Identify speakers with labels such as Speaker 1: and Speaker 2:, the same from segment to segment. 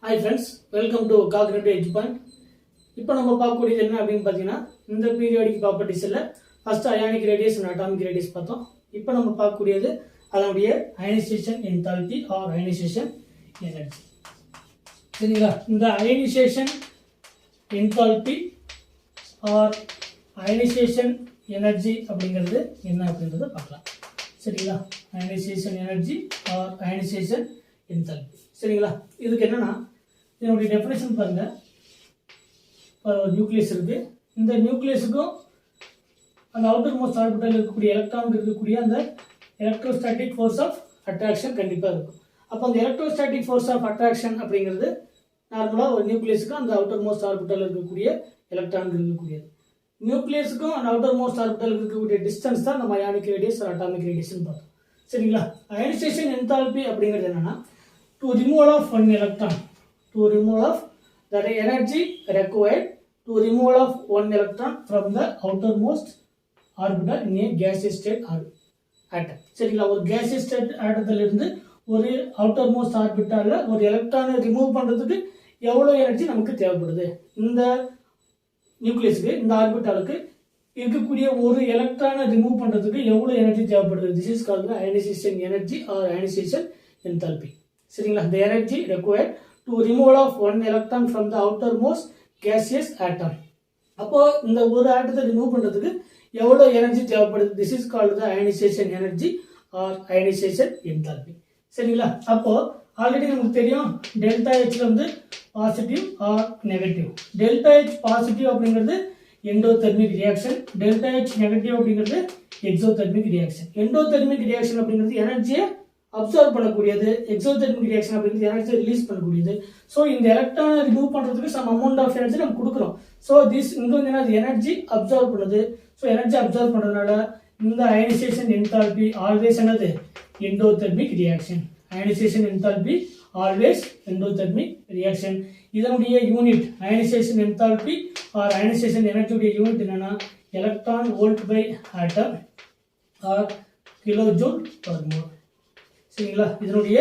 Speaker 1: Hi friends, welcome to Cognitive Edge Point. இப்போ நம்ம பார்க்கக்கூடியது என்ன அப்படின்னு பார்த்தீங்கன்னா இந்த பீரியாடிக் ப்ராப்பர்ட்டிஸில் first ionic radius and atomic radius பார்த்தோம். இப்போ நம்ம பார்க்கக்கூடியது அதனுடைய ionization enthalpy or ionisation energy. சரிங்களா? இந்த ionization enthalpy or ionisation energy அப்படிங்கிறது என்ன அப்படின்றத பார்க்கலாம். சரிங்களா? Ionization energy or ionization enthalpy. சரிங்களா? இதுக்கு என்னன்னா இதனுடைய டெஃபினேஷன் பாருங்க. ஒரு நியூக்ளியஸ் இருக்கு. இந்த நியூக்ளியஸுக்கும் அந்த அவுட்டர் மோஸ்ட் ஆர்பிட்டல் இருக்கக்கூடிய எலக்ட்ரானுக்கு இருக்கக்கூடிய அந்த எலக்ட்ரோஸ்டாட்டிக் ஃபோர்ஸ் ஆஃப் அட்ராக்ஷன் கண்டிப்பாக இருக்கும். அப்போ அந்த எலக்ட்ரோஸ்டாட்டிக் ஃபோர்ஸ் ஆஃப் அட்ராக்ஷன் அப்படிங்கிறது நார்மலாக ஒரு நியூக்ளியஸுக்கும் அந்த அவுட்டர் மோஸ்ட் ஆர்பிட்டல் இருக்கக்கூடிய எலக்ட்ரானுக்கு இருக்கக்கூடியது. நியூக்ளியஸுக்கும் அந்த அவுட்டர் மோஸ்ட் ஆர்பிட்டல் இருக்கக்கூடிய டிஸ்டன்ஸ் தான் நம்ம அயானிக் ரேடியஸ் அட்டாமிக் ரேடியஸ்னு பார்த்தோம். சரிங்களா? அயனைசேஷன் என்தால்பி அப்படிங்கிறது என்னன்னா to remove of one electron, to remove of the energy required to remove of one electron from the outermost orbital in a gaseous state atom. சரிங்களா? ஒரு gaseous state atomல இருந்து ஒரு outermost orbitalல ஒரு எலக்ட்ரானை ரிமூவ் பண்றதுக்கு எவ்வளவு எனர்ஜி நமக்கு தேவைப்படுது? இந்த நியூக்ளியஸ்க்கு இந்த ஆர்பிட்டாலுக்கு இருக்கக்கூடிய ஒரு எலக்ட்ரானை ரிமூவ் பண்றதுக்கு எவ்வளவு எனர்ஜி தேவைப்படுது? This is called the ionization energy or ionization enthalpy. சரிங்களா? the energy required to remove of one electron from the outermost gaseous atom. அப்போ இந்த ஒரு ஆட்டத்தை ரிமூவ் பண்றதுக்கு எவ்வளவு எனர்ஜி தேவைப்படுது? this is called the ionization energy or ionization enthalpy. சரிங்களா? அப்போ ஆல்ரெடி நமக்கு தெரியும் டெல்டா H வந்து positive or negative. Delta H positive அப்படிங்கிறது endothermic reaction, delta H negative அப்படிங்கிறது எக்ஸோதெர்மிக் ரியாக்ஷன். எண்டோதெர்மிக் ரியாக்ஷன் அப்படிங்கிறது எனர்ஜியை அப்சர்வ் பண்ணக்கூடியது, எக்ஸோதெர்மிக் ரியாக்ஷன் அப்படிங்கிறது எனர்ஜி ரிலீஸ் பண்ணக்கூடியது. ஸோ இந்த எலக்ட்ரானை ரிமூவ் பண்றதுக்கு சம் அமௌண்ட் ஆஃப் எனர்ஜி நம்ம கொடுக்குறோம். ஸோ திஸ் இங்க வந்து என்ன எனர்ஜி அப்சர்வ் பண்ணுது. ஸோ எனர்ஜி அப்சர்வ் பண்றதுனால இந்த அயனைசேஷன் என்தால்பி ஆல்வேஸ் என்னது endothermic reaction. Ionization enthalpy always endothermic reaction. இதனுடைய unit ionization enthalpy or ionization எனர்ஜியுடைய யூனிட் என்னன்னா electron volt per atom or kilojoule per mole. சரிங்களா? இதனுடைய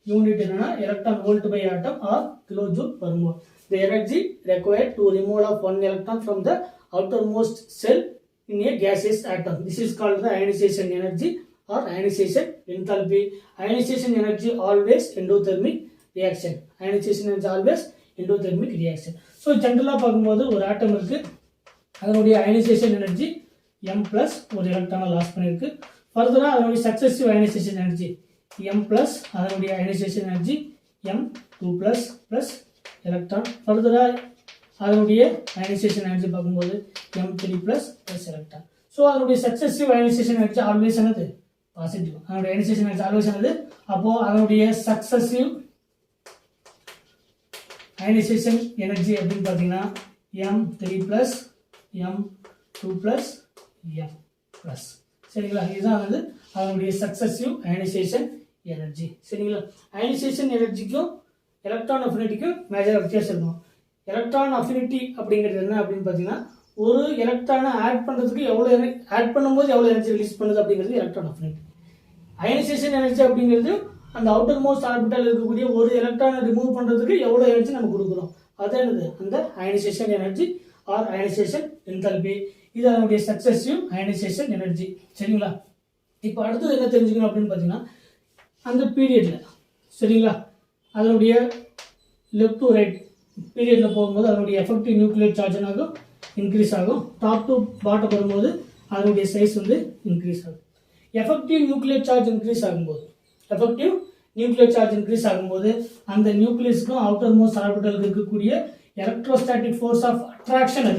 Speaker 1: யூனிட் என்னன்னா electron volt per atom or kilojoule per mole. The energy required to remove of one electron from the outermost cell in a gaseous atom. This is called the ionization energy or ionization enthalpy. Ionization energy always endothermic reaction. Ionization energy always endothermic reaction. So ஜெனரலா பார்க்கும்போது ஒரு ஆட்டம் இருக்கு, அதனுடைய ionisation energy m plus ஒரு எலக்ட்ரானை loss பண்ணிருக்கு. ஃபர்தரா அதனுடைய successive ionization energy m plus அதனுடைய ionisation energy m2 plus plus electron. ஃபர்தரா அதனுடைய அயனைசேஷன் எனர்ஜி பார்க்கும்போது m3 plus plus electron. So அதனுடைய சக்சசிவ் அயனைசேஷன் எனர்ஜி ஆல்வேஸ் என்னது பாசிட்டிவ். அதனுடைய அயனைசேஷன் எனர்ஜி ஆல்வேஸ் என்னது. அப்போ அதனுடைய சக்சசிவ் அயனைசேஷன் எனர்ஜி அப்படின்னு பார்த்தீங்கன்னா m3 plus m2 plus m plus. சரிங்களா? இதுதான் வந்து அதனுடைய சக்சசிவ் அயனைசேஷன் எனர்ஜி. சரிங்களா? அயனைசேஷன் எனர்ஜிக்கும் எலக்ட்ரான் அஃபினிட்டிக்கும் மேஜர் வித்தியாசம் இருக்கும். எலக்ட்ரான் அஃபினிட்டி அப்படிங்கிறது என்ன அப்படின்னு பார்த்தீங்கன்னா ஒரு எலக்ட்ரானை ஆட் பண்ணுறதுக்கு எவ்வளோ ஆட் பண்ணும்போது எவ்வளோ எனர்ஜி ரிலீஸ் பண்ணுது அப்படிங்கிறது எலக்ட்ரான் அஃபினிட்டி. அயனைசேஷன் எனர்ஜி அப்படிங்கிறது அந்த அவுட்டர் மோஸ்ட் ஆர்பிட்டல் இருக்கக்கூடிய ஒரு எலக்ட்ரானை ரிமூவ் பண்ணுறதுக்கு எவ்வளோ எனர்ஜி நம்ம கொடுக்குறோம், அது என்னது அந்த ionization energy or ionization enthalpy. இது அதனுடைய சக்சசிவ் அயனைசேஷன் எனர்ஜி. சரிங்களா? இப்போ அடுத்தது என்ன தெரிஞ்சுக்கணும் அப்படின்னு பார்த்தீங்கன்னா அந்த பீரியட்ல, சரிங்களா, அதனுடைய லெஃப்ட் டு ரைட் பீரியட்ல போகும்போது அதனுடைய எஃபெக்டிவ் நியூக்ளியர் சார்ஜ் ஆகும் இன்க்ரீஸ் ஆகும். டாப் டு பாட்டம் வரும்போது அதனுடைய சைஸ் வந்து இன்க்ரீஸ் ஆகும். எஃபெக்டிவ் நியூக்ளியர் சார்ஜ் இன்க்ரீஸ் ஆகும்போது அந்த நியூக்ளியஸ்க்கும் அவுட்டர் மோஸ்ட் ஆர்பிட்டலுக்கு இருக்கக்கூடிய எலக்ட்ரோஸ்டாட்டிக் ஃபோர்ஸ் ஆஃப் அட்ராக்ஷன்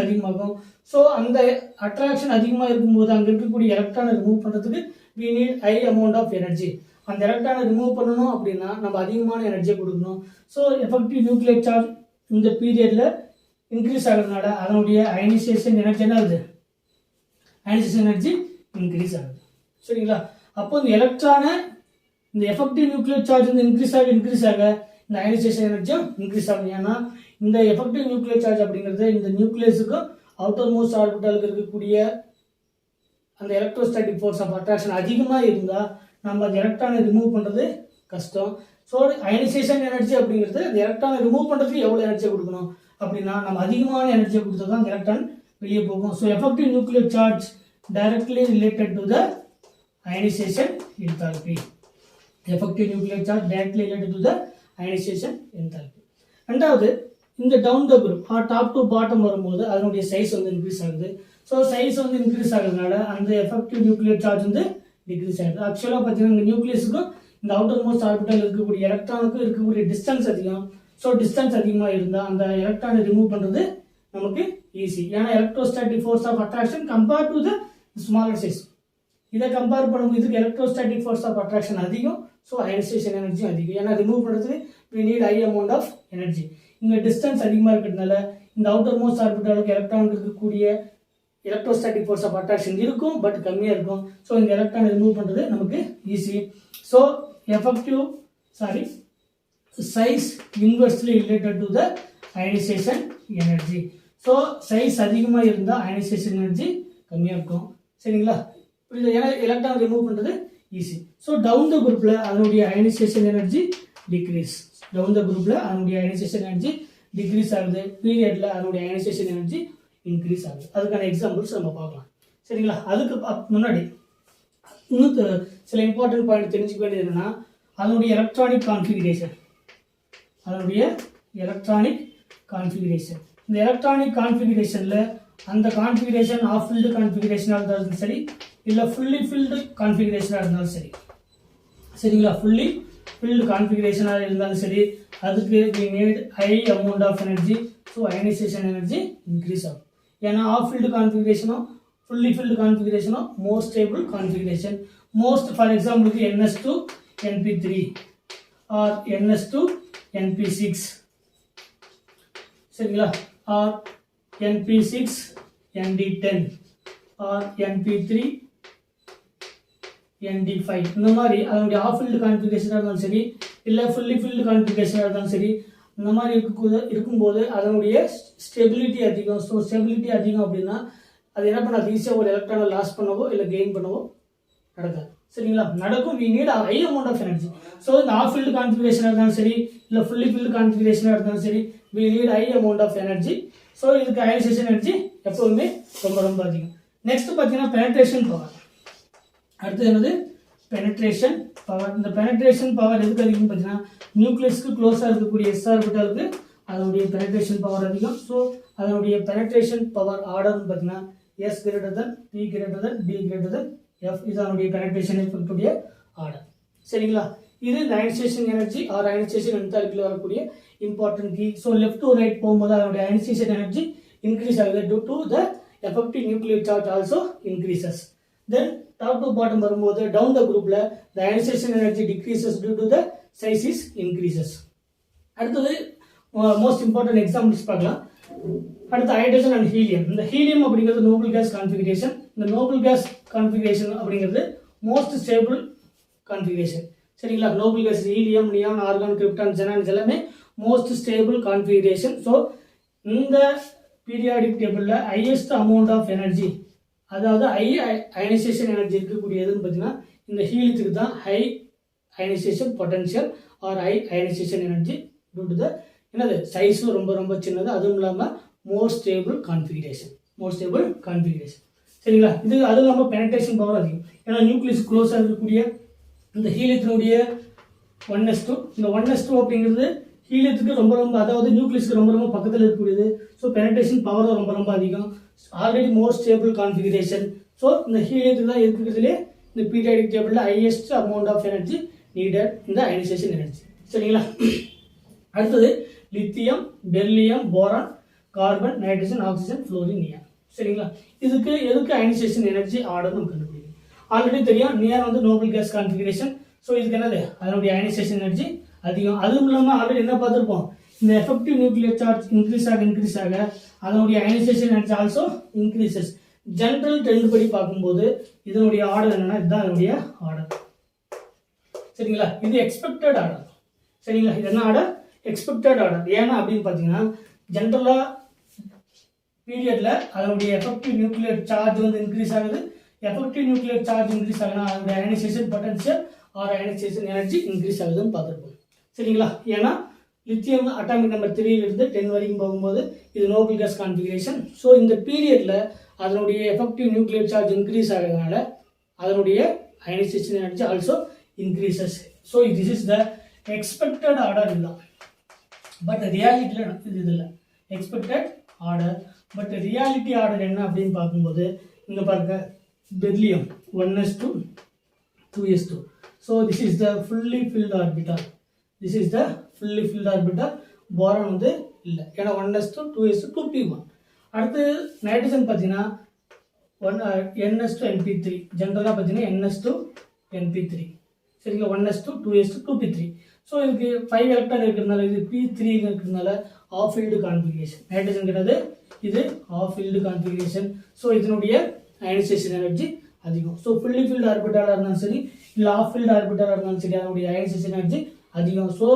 Speaker 1: அதிகமாகும். ஸோ அந்த அட்ராக்ஷன் அதிகமாக இருக்கும்போது அங்கே இருக்கக்கூடிய எலக்ட்ரானை ரிமூவ் பண்ணுறதுக்கு we need high amount of energy. அந்த எலக்ட்ரானை ரிமூவ் பண்ணணும் அப்படின்னா நம்ம அதிகமான எனர்ஜியை கொடுக்கணும். ஸோ எஃபெக்டிவ் நியூக்ளியர் சார்ஜ் இந்த பீரியடில் இன்க்ரீஸ் ஆகுறதுனால அதனுடைய அயனைசேஷன் எனர்ஜி என்ன ஆகுது, அயனைசேஷன் எனர்ஜி இன்க்ரீஸ் ஆகுது. சரிங்களா? அப்போ இந்த எலக்ட்ரானை இந்த எஃபெக்டிவ் நியூக்ளியர் சார்ஜ் வந்து இன்க்ரீஸ் ஆக இந்த அயனைசேஷன் எனர்ஜியும் இன்க்ரீஸ் ஆகும். ஏன்னா இந்த எஃபெக்டிவ் நியூக்ளியர் சார்ஜ் அப்படிங்கிறது இந்த நியூக்ளியஸுக்கும் அவுட்டர் மோஸ்ட் ஆர்பிட்டலுக்கு இருக்கக்கூடிய அந்த எலக்ட்ரோஸ்டாட்டிக் ஃபோர்ஸ் ஆஃப் அட்ராக்ஷன் அதிகமாக இருந்தால் நம்ம அந்த எலக்ட்ரானை ரிமூவ் பண்ணுறது கஷ்டம். ஸோ அயனைசேஷன் எனர்ஜி அப்படிங்கிறது அந்த எலக்ட்ரானை ரிமூவ் பண்ணுறதுக்கு எவ்வளோ எனர்ஜியை கொடுக்கணும் அப்படின்னா நம்ம அதிகமான எனர்ஜியை கொடுத்தா தான் அந்த எலக்ட்ரான் வெளியே போகும். So effective nuclear charge directly related to the ionization enthalpy. Effective nuclear charge directly related to the ionization enthalpy. ரெண்டாவது, இந்த down the group top to bottom வரும்போது அதனுடைய சைஸ் வந்து இன்க்ரீஸ் ஆகுது. ஸோ சைஸ் வந்து இன்க்ரீஸ் ஆகுறதுனால அந்த எஃபெக்டிவ் நியூக்ளியர் சார்ஜ் வந்து டிக்ரீஸ் ஆகுது. ஆக்சுவலாக பார்த்தீங்கன்னா இந்த நியூக்ளியஸுக்கும் இந்த அவுட்டர் மோஸ்ட் ஆர்பிட்டல் இருக்கக்கூடிய எலக்ட்ரானுக்கும் இருக்கக்கூடிய டிஸ்டன்ஸ் அதிகம். ஸோ டிஸ்டன்ஸ் அதிகமாக இருந்தால் அந்த எலக்ட்ரானை ரிமூவ் பண்ணுறது நமக்கு ஈஸி. ஏன்னா electrostatic force of attraction compare to the smaller size. இதை கம்பேர் பண்ணும்போது இதுக்கு எலக்ட்ரோஸ்டாட்டிக் ஃபோர்ஸ் ஆஃப் அட்ராக்ஷன் அதிகம். ஸோ அயனைசேஷன் எனர்ஜி அதிகம். ஏன்னா ரிமூவ் பண்ணுறதுக்கு we need high amount of energy. இங்கே டிஸ்டன்ஸ் அதிகமாக இருக்கிறதுனால இந்த அவுட்டர் மோஸ்ட் ஆர்பிட்டலுக்கு எலக்ட்ரானுக்கு இருக்கக்கூடிய எலக்ட்ரோஸ்டாட்டிக் ஃபோர்ஸ் ஆஃப் அட்ராக்ஷன் இருக்கும், பட் கம்மியாக இருக்கும். ஸோ இந்த எலக்ட்ரானை ரிமூவ் பண்ணுறது நமக்கு easy. So size inversely related to the ionization energy. So size அதிகமாக இருந்தால் அயனைசேஷன் எனர்ஜி கம்மியாக இருக்கும். சரிங்களா? ஏன்னா எலக்ட்ரான் ரிமூவ் பண்ணுறது ஈஸி. ஸோ டவுன் த குரூப்பில் அதனுடைய ionisation energy decrease. Down the குரூப்பில் அதனுடைய அயனைசேஷன் எனர்ஜி டிக்ரீஸ் ஆகுது. பீரியடில் அதனுடைய அயனைசேஷன் எனர்ஜி இன்க்ரீஸ் ஆகுது. அதுக்கான எக்ஸாம்பிள்ஸ் நம்ம பார்க்கலாம். சரிங்களா? அதுக்கு முன்னாடி இன்னும் சில இம்பார்ட்டன்ட் பாயிண்ட் தெரிஞ்சுக்க வேண்டியது என்னன்னா, அதனுடைய எலக்ட்ரானிக் கான்ஃபிகரேஷன். இந்த எலக்ட்ரானிக் கான்ஃபிகரேஷனில் அந்த கான்ஃபிகரேஷன் ஆஃப் ஃபில்டு கான்ஃபிகரேஷனாக இருந்தாலும் சரி, இல்லை ஃபுல்லி ஃபில்டு கான்ஃபிகரேஷனாக இருந்தாலும் சரி. சரிங்களா? ஃபுல்லி ஃபில்டு கான்ஃபிகரேஷனாக இருந்தாலும் சரி, அதுக்கு we need high amount of energy. So ionization energy increase ஆகும். ஏன்னா ஆஃப் ஃபில்டு கான்ஃபிகரேஷனோ ஃபுல்லி ஃபில்டு கான்ஃபிகரேஷனோ more stable configuration. Most for எக்ஸாம்பிளுக்கு NS2 NP3 or NS2 NP6. சரிங்களா? Or NP6 ND10 or NP3 ND5. இந்த மாதிரி அதனுடைய ஆஃப் ஃபில்டு கான்ஃபிகரேஷனாக இருந்தாலும் சரி, இல்லை ஃபுல்லி ஃபில்டு கான்ஃபிகரேஷனாக இருந்தாலும் சரி, இந்த மாதிரி இருக்கும்போது அதனுடைய ஸ்டெபிலிட்டி அதிகம். ஸோ ஸ்டெபிலிட்டி அதிகம் அப்படின்னா அது என்ன பண்ணாது, ஈஸியாக ஒரு எலக்ட்ரானை லாஸ் பண்ணவோ இல்லை கெயின் பண்ணவோ நடக்காது. சரிங்களா? நடக்கும். we need a high amount of energy. So இந்த ஆஃப் ஃபில்டு கான்ஃபிகரேஷனாக இருந்தாலும் சரி, இல்லை ஃபுல்லி ஃபில்டு கான்ஃபிகரேஷனாக இருந்தாலும் சரி, we need high amount of energy. So இதுக்கு அயனைசேஷன் எனர்ஜி எப்போவுமே ரொம்ப ரொம்ப அதிகம். நெக்ஸ்ட் பார்த்தீங்கன்னா பெனட்ரேஷன் பவர். அடுத்து என்னது? Penetration power. இந்த பெனட்ரேஷன் பவர் எதுக்கு அதிகம்னு பார்த்தீங்கன்னா, நியூக்ளியஸ்க்கு க்ளோஸாக இருக்கக்கூடிய எஸ் ஆர்பிட்டாலுக்கு அதனுடைய பெனட்ரேஷன் பவர் அதிகம். ஸோ அதனுடைய பெனட்ரேஷன் பவர் ஆர்டர்னு பார்த்தீங்கன்னா S greater than P greater than D greater than F. இது அதனுடைய பெனட்ரேஷன் இருக்கக்கூடிய ஆர்டர். சரிங்களா? இது இந்த அயனைசேஷன் எனர்ஜி ஆர் அயனைசேஷன் என்தால்பியில் வரக்கூடிய important key. So left to right போகும்போது அதனுடைய அயனைசேஷன் எனர்ஜி இன்க்ரீஸ் ஆகுது. Due to the effective nuclear charge also increases. Then top to bottom வரும்போது டவுன் த குரூப்ல the ionization energy decreases due to the size is increases. அடுத்தது most important examples பார்க்கலாம். அடுத்து hydrogen and helium. இந்த helium அப்படிங்கிறது noble gas configuration. இந்த noble gas configuration அப்படிங்கிறது most stable configuration. சரிங்களா? Noble gas helium, neon, argon, krypton, xenon எல்லாமே most stable configuration. So இந்த பீரியாடிக் டேபிளில் ஹையஸ்ட் அமௌண்ட் ஆஃப் எனர்ஜி, அதாவது ஹை அயனைசேஷன் எனர்ஜி இருக்கக்கூடியதுன்னு பார்த்தீங்கன்னா இந்த ஹீலியத்துக்கு தான் high ionisation potential or high ionisation energy. Due to the என்னது சைஸும் ரொம்ப ரொம்ப சின்னது, அதுவும் இல்லாமல் மோர் ஸ்டேபிள் கான்ஃபிகரேஷன். சரிங்களா? இது அதுவும் இல்லாமல் பெனட்ரேஷன் பவர் அதிகம். ஏன்னா நியூக்ளியஸ் க்ளோஸாக இருக்கக்கூடிய இந்த ஹீலியத்தினுடைய 1s2. இந்த 1s2 அப்படிங்கிறது ஹீலியத்துக்கு ரொம்ப ரொம்ப, அதாவது நியூக்ளியஸ்க்கு ரொம்ப ரொம்ப பக்கத்தில் இருக்கக்கூடியது. ஸோ பெனட்ரேஷன் பவரும் ரொம்ப ரொம்ப அதிகம். Already more stable configuration. So இந்த ஹீலியத்துக்கு தான் இருக்கிறதுலே இந்த பீரியாடிக் டேபிளில் highest amount of energy needed இந்த அயனைசேஷன் எனர்ஜி. சரிங்களா? அடுத்தது lithium, beryllium, boron, carbon, nitrogen, oxygen, fluorine, neon. சரிங்களா? இதுக்கு எதுக்கு அயனைசேஷன் எனர்ஜி ஆர்டர் நம்ம கண்டுபிடிக்கும். ஆல்ரெடி தெரியும் நியான் வந்து நோபல் கேஸ் கான்ஃபிகரேஷன். ஸோ இதுக்கு என்னது, அதனுடைய அயனைசேஷன் எனர்ஜி அதிகம். அதுவும் இல்லாமல் ஆல்ரெடி என்ன பார்த்துருப்போம், இந்த எஃபெக்டிவ் நியூக்ளியர் சார்ஜ் இன்க்ரீஸ் ஆக அதனுடைய ionisation energy also increases. General trend படி பார்க்கும்போது இதனுடைய ஆர்டர் என்னன்னா, இதுதான் அதனுடைய ஆர்டர். சரிங்களா? இது எக்ஸ்பெக்டட் ஆர்டர். சரிங்களா? இது என்ன ஆர்டர்? Expected order. ஏன்னா அப்படின்னு பார்த்தீங்கன்னா ஜென்ரலாக பீரியட்ல அதனுடைய எஃபெக்டிவ் நியூக்ளியர் சார்ஜ் வந்து இன்க்ரீஸ் ஆகுது. எஃபெக்டிவ் நியூக்ளியர் சார்ஜ் இன்க்ரீஸ் ஆகுனா அதனுடைய ionisation potential or ionisation energy increase ஆகுதுன்னு பார்த்துருப்போம். சரிங்களா. ஏன்னா லித்தியம் அட்டாமிக் நம்பர் 3லிருந்து 10 வரைக்கும் போகும்போது இது நோபல் கேஸ் கான்ஃபிகரேஷன். ஸோ இந்த பீரியடில் அதனுடைய எஃபெக்டிவ் நியூக்ளியர் சார்ஜ் இன்க்ரீஸ் ஆகிறதுனால அதனுடைய ionisation energy also increases. So this is the expected order இதுதான். பட் ரியாலிட்டியில் இது இல்லை expected order. But reality order என்ன அப்படின்னு பார்க்கும்போது இங்கே பாருங்க beryllium 1s2 2s2. So this is the fully filled orbital. This is the fully filled orbital. Boron வந்து இல்லை, ஏன்னா 1s2 2s2 2p1. அடுத்து நைட்ரஜன் பார்த்தீங்கன்னா ns2 np3. ஜென்ரலாக பார்த்தீங்கன்னா ns2 np3. சரிங்களா. 1s2 2s2 2p3. ஸோ இதுக்கு 5 எலக்ட்ரான் இருக்கிறதுனால இது p3 இருக்கிறதுனால ஆஃப் ஃபீல்டு கான்ஃபிகரேஷன். நைட்ரஜன் கிடையாது, இது ஆஃப் ஃபீல்டு கான்ஃபிகரேஷன். ஸோ இதனுடைய அயனைசேஷன் எனர்ஜி அதிகம். ஸோ ஃபுல்லி ஃபீல்டு ஆர்பிட்டாலாக இருந்தாலும் சரி இல்லை ஆஃப் ஃபீல்டு ஆர்பிட்டாலாக இருந்தாலும் சரி அதனுடைய அயனைசேஷன் எனர்ஜி அதிகம். ஸோ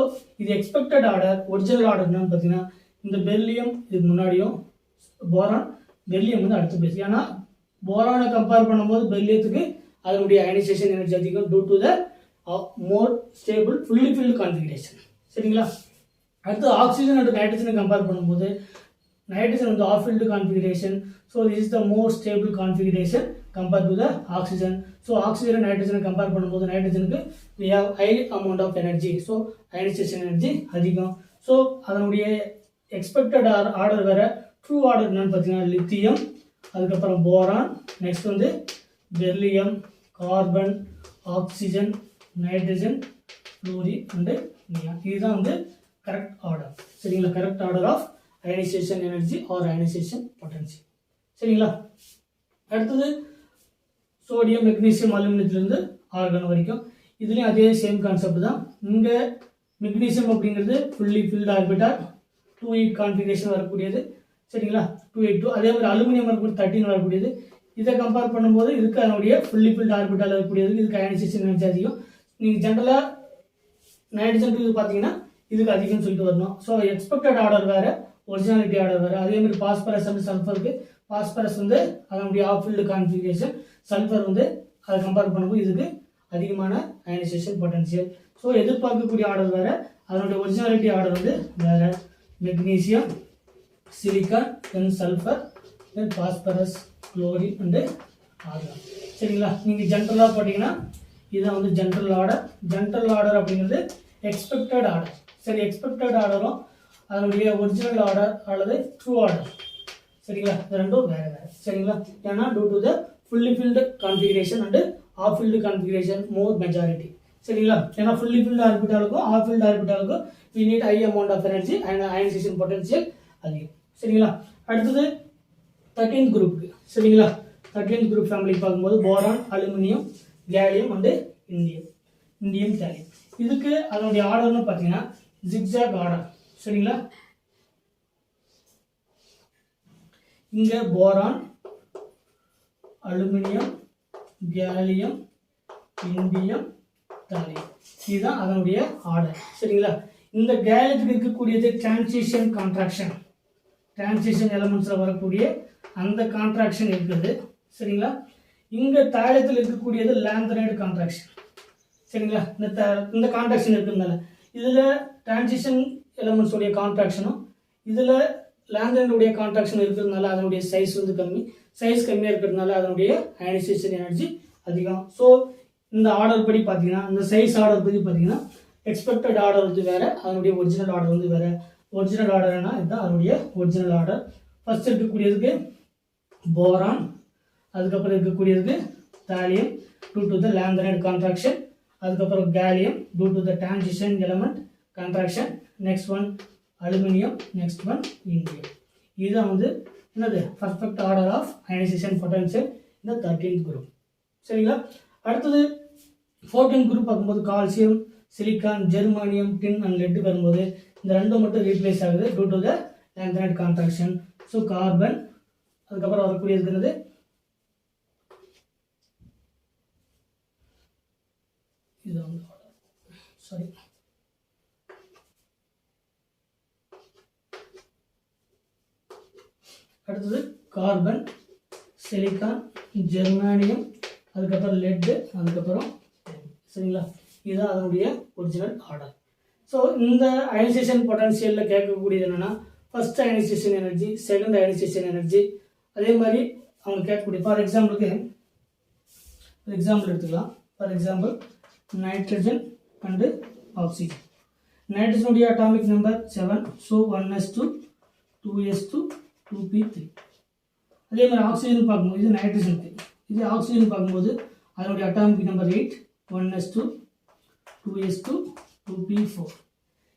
Speaker 1: இது எக்ஸ்பெக்டட் ஆர்டர். ஒரிஜினல் ஆர்டர் என்னன்னு பார்த்தீங்கன்னா இந்த பெர்லியம் இதுக்கு முன்னாடியும் போரான், பெர்லியம் வந்து அடுத்த பிளேஸ். ஏன்னா போரானை கம்பேர் பண்ணும்போது பெர்லியத்துக்கு அதனுடைய அயனைசேஷன் எனர்ஜி அதிகம் due to the more stable fully filled configuration. சரிங்களா. அடுத்து ஆக்சிஜன் அண்ட் நைட்ரஜனை கம்பேர் பண்ணும்போது நைட்ரஜன் வந்து half filled configuration. So this is the more stable configuration compare to the oxygen. So oxygen and நைட்ரஜனை compare பண்ணும்போது நைட்ரஜனுக்கு we have high amount of energy. So ionization energy அதிகம். So அதனுடைய expected order வேற. True order என்னன்னு பார்த்தீங்கன்னா lithium, அதுக்கப்புறம் boron, next வந்து beryllium, carbon, oxygen, nitrogen, fluorine and neon. இதுதான் வந்து கரெக்ட் ஆர்டர். சரிங்களா. Correct order of ionisation energy or ionisation potential. சரிங்களா. அடுத்தது சோடியம், மெக்னீசியம், அலுமினியத்திலிருந்து ஆர்கான் வரைக்கும் இதுலேயும் அதே சேம் கான்செப்ட் தான். இங்கே மெக்னீசியம் அப்படிங்கிறது ஃபுல்லி ஃபில்ட் ஆர்பிட்டால் 2 கான்ஃபிகரேஷன் வரக்கூடியது. சரிங்களா. 282. அதே மாதிரி அலுமினியம் வரக்கூடிய 13 வரக்கூடியது. இதை கம்பேர் பண்ணும்போது இதுக்கு அதனுடைய ஃபுல்லி ஃபில்ட் ஆர்பிட்டால் இருக்கக்கூடியது, இதுக்கு அயனைசேஷன் எனர்ஜி அதிகம். நீங்கள் ஜென்ரலாக நைட்ரஜன் இது பார்த்தீங்கன்னா இதுக்கு அதிகம்னு சொல்லிட்டு வரணும். ஸோ எக்ஸ்பெக்டட் ஆர்டர் வேறு, ஒரிஜினாலிட்டி ஆர்டர் வேறு. அதே மாதிரி பாஸ்பரஸ் அண்ட் சல்ஃபருக்கு பாஸ்பரஸ் வந்து அதனுடைய ஆஃப் ஃபீல்டு கான்ஃபிகரேஷன், சல்ஃபர் வந்து அதை கம்பேர் பண்ணும்போது இதுக்கு அதிகமான அயனைசேஷன் பொட்டன்சியல். ஸோ எதிர்பார்க்கக்கூடிய ஆர்டர் வேறு, அதனுடைய ஒரிஜினாலிட்டி ஆர்டர் வந்து வேறு. Magnesium, silicon, then sulphur, then phosphorus, chlorine and argon. சரிங்களா. நீங்கள் ஜென்ரலாக போட்டிங்கன்னா இதுதான் வந்து ஜென்ரல் ஆர்டர். ஜென்ரல் ஆர்டர் அப்படிங்கிறது எக்ஸ்பெக்டட் ஆர்டர். சரி, எக்ஸ்பெக்டட் ஆர்டரும் அதனுடைய ஒரிஜினல் ஆர்டர் அல்லது ட்ரூ ஆர்டர். சரிங்களா. இது ரெண்டும் வேறு வேறு. சரிங்களா. ஏன்னா due to the fully filled configuration and half filled configuration more majority. சரிங்களா. ஏன்னா ஃபுல்லி ஃபில்டு ஆர்பிட்டாலுக்கும் ஆஃப் ஃபீல்டு ஆர்பிட்டாலுக்கும் we need high amount of energy and ionization potential அதிகம். சரிங்களா. அடுத்தது 13th குரூப்புக்கு. சரிங்களா. 13th குரூப் ஃபேமிலி பார்க்கும்போது boron, aluminium, gallium and indium gallium. இதுக்கு அதனுடைய ஆர்டர்னு பார்த்தீங்கன்னா ஜிக்ஜாக் ஆர்டர். சரிங்களா. இங்கே boron, aluminium, gallium, indium, thallium. இதுதான் அதனுடைய ஆர்டர். சரிங்களா. இந்த கேலியத்துக்கு இருக்கக்கூடியது டிரான்சிஷன் கான்ட்ராக்ஷன். டிரான்சிஷன் எலமெண்ட்ஸில் வரக்கூடிய அந்த கான்ட்ராக்ஷன் இருக்குது. சரிங்களா. இங்கே தாலியத்தில் இருக்கக்கூடியது லாந்தரைடு கான்ட்ராக்ஷன். சரிங்களா. இந்த கான்ட்ராக்ஷன் இருக்கிறதுனால இதில் டிரான்சிஷன் எலமெண்ட்ஸோடைய கான்ட்ராக்ஷனும் இதில் லாந்தரைடுடைய கான்ட்ராக்ஷன் இருக்கிறதுனால அதனுடைய சைஸ் வந்து கம்மி. சைஸ் கம்மியாக இருக்கிறதுனால அதனுடைய அயனைசேஷன் எனர்ஜி அதிகம். ஸோ இந்த ஆர்டர் படி பார்த்தீங்கன்னா இந்த சைஸ் ஆர்டர் படி பார்த்தீங்கன்னா எக்ஸ்பெக்டட் ஆர்டர் வந்து வேறு, அதனுடைய ஒரிஜினல் ஆர்டர் வந்து வேறு. ஒரிஜினல் ஆர்டர்னா இதுதான் அதனுடைய ஒரிஜினல் ஆர்டர். ஃபர்ஸ்ட் இருக்கக்கூடியதுக்கு போரான், அதுக்கப்புறம் இருக்கக்கூடியதுக்கு thallium due to the lanthanide contraction, அதுக்கப்புறம் gallium due to the transition element contraction, next one aluminium, next one indium. இதுதான் வந்து என்னது perfect order of ionisation potential இந்த 13th குரூப். சரிங்களா. அடுத்தது 14th குரூப் பார்க்கும்போது calcium, silicon, germanium, tin and lead வரும்போது இந்த ரெண்டும் மட்டும் ரீப்ளேஸ் ஆகுது due to the lanthanide contraction. So carbon, அதுக்கப்புறம் வரக்கூடியது இருக்கிறது இது வந்து சாரி அடுத்தது கார்பன், சிலிக்கான், ஜெர்மானியம், அதுக்கப்புறம் லெட்டு, அதுக்கப்புறம் சரிங்களா. இதுதான் அதனுடைய ஒரிஜினல் ஆர்டர். ஸோ இந்த அயனைசேஷன் பொட்டன்ஷியலில் கேட்கக்கூடியது என்னென்னா first ionisation energy, second ionisation energy, அதே மாதிரி அவங்க கேட்கக்கூடிய ஃபார் எக்ஸாம்பிள் எடுத்துக்கலாம். For example nitrogen and oxygen. நைட்ரஜனுடைய atomic number 7, so 1s2 2s2 2p3. அதே மாதிரி ஆக்சிஜன் பார்க்கும்போது இது நைட்ரஜனுக்கு, இது ஆக்சிஜன் பார்க்கும்போது அதனுடைய atomic number 8, 1s2 2s2 2p4.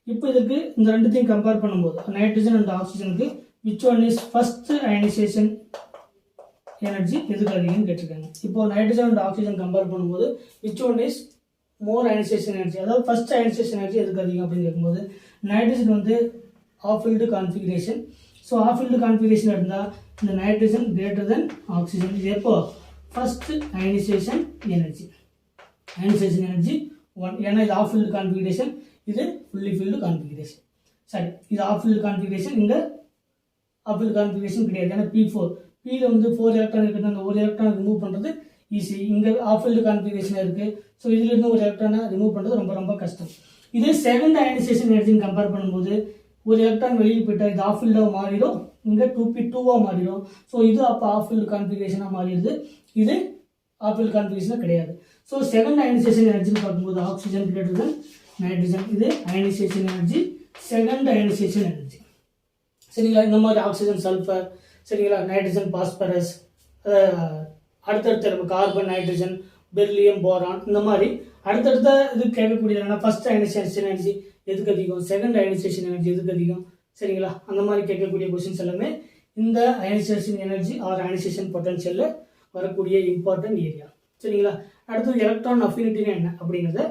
Speaker 1: இப்போ இதுக்கு இந்த ரெண்டுத்தையும் கம்பேர் பண்ணும்போது நைட்ரஜன் அண்ட் ஆக்சிஜனுக்கு which one is first ionisation energy எதுக்கு அதிகம்னு கேட்டிருக்காங்க. இப்போ நைட்ரஜன் அண்ட் ஆக்சிஜன் கம்பேர் பண்ணும்போது which one is more ionisation energy, அதாவது ஃபர்ஸ்ட் அயனைசேஷன் எனர்ஜி எதுக்கு அதிகம் அப்படின்னு கேட்கும்போது நைட்ரஜன் வந்து half filled configuration. So half filled configuration இருந்தால் இந்த நைட்ரஜன் கிரேட்டர் தென் ஆக்சிஜன். இது எப்போ ஃபர்ஸ்ட் அயனைசேஷன் எனர்ஜி 1, ஏன்னா இது ஆஃப் ஃபீல்டு கான்ஃபிகரேஷன், இது ஃபுல்லி ஃபீல்டு கான்ஃபிகரேஷன். சரி, இது ஆஃப் ஃபீல்டு கான்ஃபிகரேஷன், இங்கே ஆஃப் ஃபீல்டு கான்ஃபிகரேஷன் கிடையாது. ஏன்னா P4 Pயில் வந்து 4 எலக்ட்ரான் இருக்குது, அந்த ஒரு எலக்ட்ரான் ரிமூவ் பண்ணுறது ஈஸி. இங்கே ஆஃப் ஃபீல்டு கான்ஃபிகரேஷன் இருக்குது, ஸோ இதிலிருந்து ஒரு எலக்ட்ரானை ரிமூவ் பண்ணுறது ரொம்ப ரொம்ப கஷ்டம். இதே செகண்ட் அயனைசேஷன் எனர்ஜின்னு கம்பேர் பண்ணும்போது ஒரு எலக்ட்ரான் வெளியில் போயிட்டால் இது ஆஃப் ஃபீல்டாக மாறிடும், இங்கே 2p2 மாறிடும். ஸோ இது அப்போ ஆஃப் ஃபீல்டு கான்ஃபிகரேஷனாக மாறிடுது, இது ஆஃப் ஃபீல்டு கான்ஃபிகரேஷனாக கிடையாது. ஸோ செகண்ட் அயனைசேஷன் எனர்ஜின்னு பார்க்கும்போது ஆக்சிஜன் கிரேட்டர் தென் நைட்ரஜன், இது ionisation energy, second ionisation energy. சரிங்களா? இந்த மாதிரி ஆக்சிஜன் சல்ஃபர், சரிங்களா, நைட்ரஜன் பாஸ்பரஸ், அடுத்தடுத்த கார்பன் நைட்ரஜன், பெர்லியம் போரான், இந்த மாதிரி அடுத்தடுத்த இது கேட்கக்கூடியது ஃபர்ஸ்ட் அயனைசேஷன் எனர்ஜி எதுக்கு அதிகம், செகண்ட் அயனைசேஷன் எனர்ஜி எதுக்கு அதிகம், சரிங்களா? அந்த மாதிரி கேட்கக்கூடிய கொஸ்டின்ஸ் எல்லாமே இந்த அயனைசேஷன் எனர்ஜி ஆர் அயனைசேஷன் பொட்டன்ஷியலில் வரக்கூடிய இம்பார்ட்டன்ட் ஏரியா. சரிங்களா? அடுத்தது எலக்ட்ரான் அஃபினிட்டினா என்ன அப்படிங்கிறத